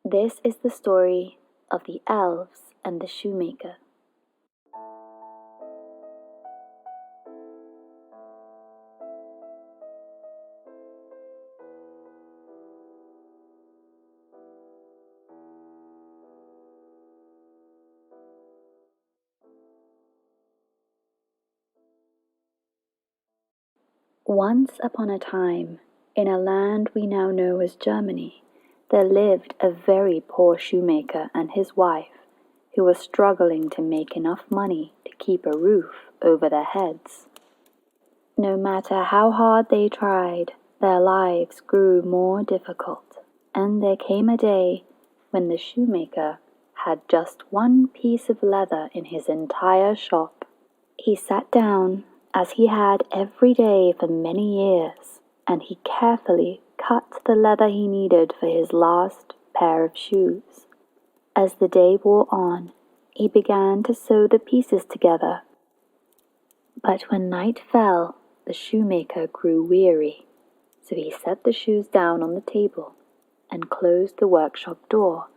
This is the story of the Elves and the Shoemaker. Once upon a time, in a land we now know as Germany, there lived a very poor shoemaker and his wife, who were struggling to make enough money to keep a roof over their heads. No matter how hard they tried, their lives grew more difficult, and there came a day when the shoemaker had just one piece of leather in his entire shop. He sat down, as he had every day for many years, and he carefully cut the leather he needed for his last pair of shoes. As the day wore on, he began to sew the pieces together. But when night fell, the shoemaker grew weary, so he set the shoes down on the table and closed the workshop door,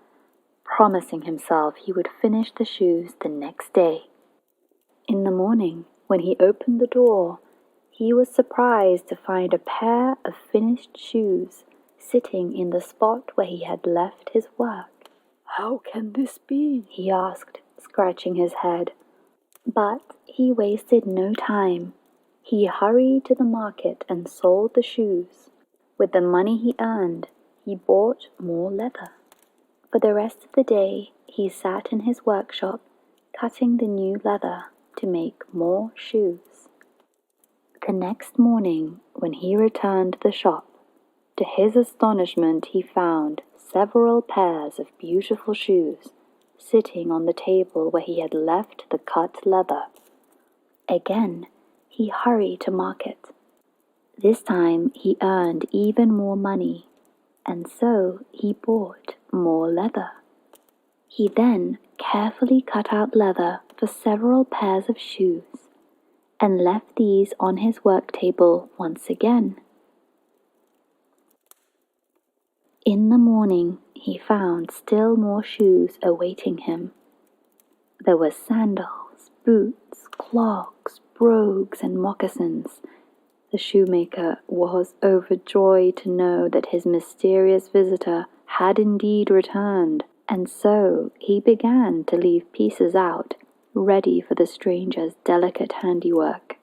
promising himself he would finish the shoes the next day. In the morning, when he opened the door, he was surprised to find a pair of finished shoes sitting in the spot where he had left his work. "How can this be?" he asked, scratching his head. But he wasted no time. He hurried to the market and sold the shoes. With the money he earned, he bought more leather. For the rest of the day, he sat in his workshop, cutting the new leather to make more shoes. The next morning, when he returned to the shop, to his astonishment he found several pairs of beautiful shoes sitting on the table where he had left the cut leather. Again, he hurried to market. This time he earned even more money, and so he bought more leather. He then carefully cut out leather for several pairs of shoes, and left these on his work table once again. In the morning, he found still more shoes awaiting him. There were sandals, boots, clogs, brogues, and moccasins. The shoemaker was overjoyed to know that his mysterious visitor had indeed returned, and so he began to leave pieces out, ready for the stranger's delicate handiwork.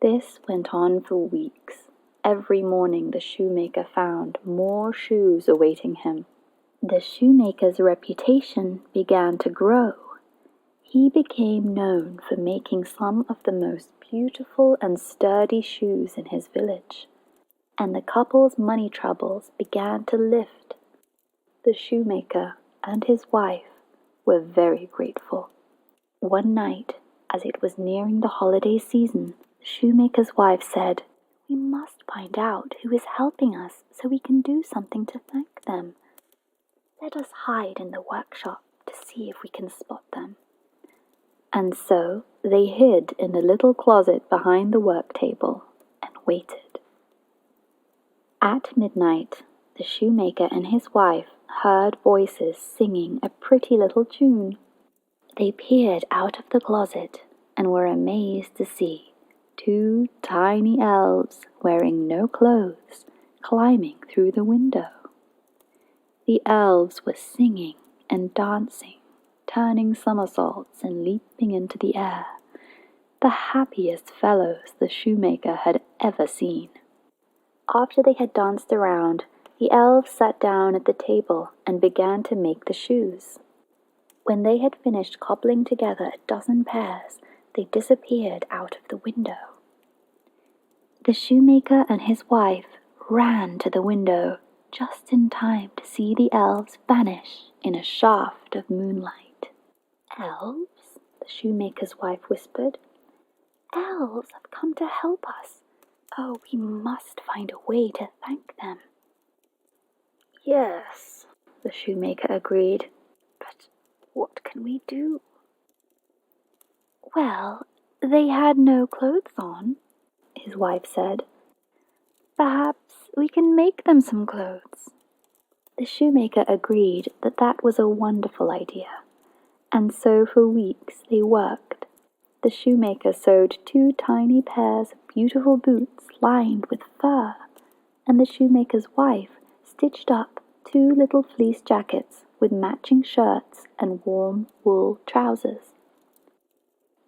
This went on for weeks. Every morning the shoemaker found more shoes awaiting him. The shoemaker's reputation began to grow. He became known for making some of the most beautiful and sturdy shoes in his village, and the couple's money troubles began to lift. The shoemaker and his wife were very grateful. One night, as it was nearing the holiday season, the shoemaker's wife said, "We must find out who is helping us so we can do something to thank them. Let us hide in the workshop to see if we can spot them." And so they hid in the little closet behind the work table and waited. At midnight, the shoemaker and his wife heard voices singing a pretty little tune. They peered out of the closet and were amazed to see two tiny elves wearing no clothes climbing through the window. The elves were singing and dancing, turning somersaults and leaping into the air, the happiest fellows the shoemaker had ever seen. After they had danced around, the elves sat down at the table and began to make the shoes. When they had finished cobbling together a dozen pairs, they disappeared out of the window. The shoemaker and his wife ran to the window just in time to see the elves vanish in a shaft of moonlight. "Elves?" the shoemaker's wife whispered. "Elves have come to help us. Oh, we must find a way to thank them." "Yes," the shoemaker agreed, "but what can we do?" "Well, they had no clothes on," his wife said. "Perhaps we can make them some clothes." The shoemaker agreed that that was a wonderful idea, and so for weeks they worked. The shoemaker sewed 2 tiny pairs of beautiful boots lined with fur, and the shoemaker's wife stitched up 2 little fleece jackets with matching shirts and warm wool trousers.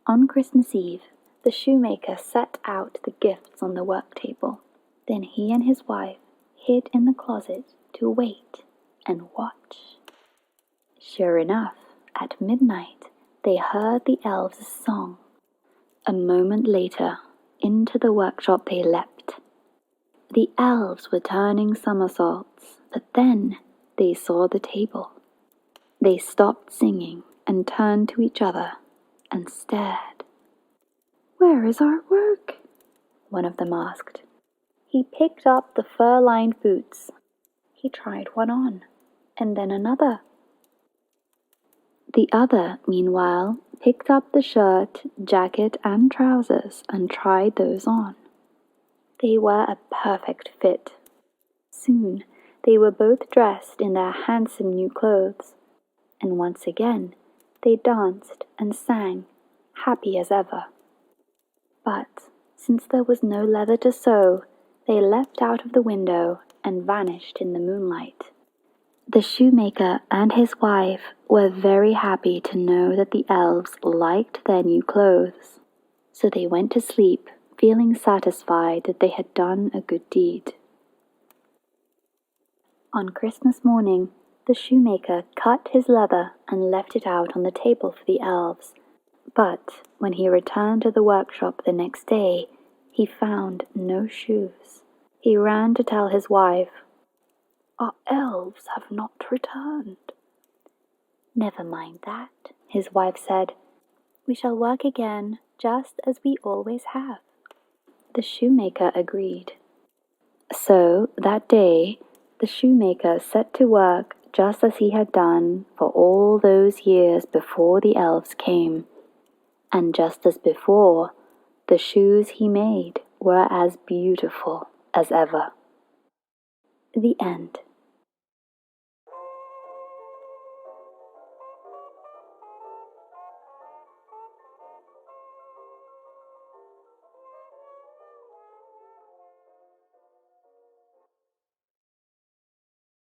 On Christmas Eve, the shoemaker set out the gifts on the work table. Then he and his wife hid in the closet to wait and watch. Sure enough, at midnight they heard the elves' song. A moment later, into the workshop they leapt. The elves were turning somersaults, but then they saw the table. They stopped singing and turned to each other and stared. "Where is our work?" one of them asked. He picked up the fur-lined boots. He tried one on, and then another. The other, meanwhile, picked up the shirt, jacket, and trousers and tried those on. They were a perfect fit. Soon they were both dressed in their handsome new clothes, and once again they danced and sang, happy as ever. But since there was no leather to sew, they leapt out of the window and vanished in the moonlight. The shoemaker and his wife were very happy to know that the elves liked their new clothes, so they went to sleep feeling satisfied that they had done a good deed. On Christmas morning, the shoemaker cut his leather and left it out on the table for the elves. But when he returned to the workshop the next day, he found no shoes. He ran to tell his wife, "Our elves have not returned." "Never mind that," his wife said. "We shall work again just as we always have." The shoemaker agreed. So that day, the shoemaker set to work just as he had done for all those years before the elves came. And just as before, the shoes he made were as beautiful as ever. The end.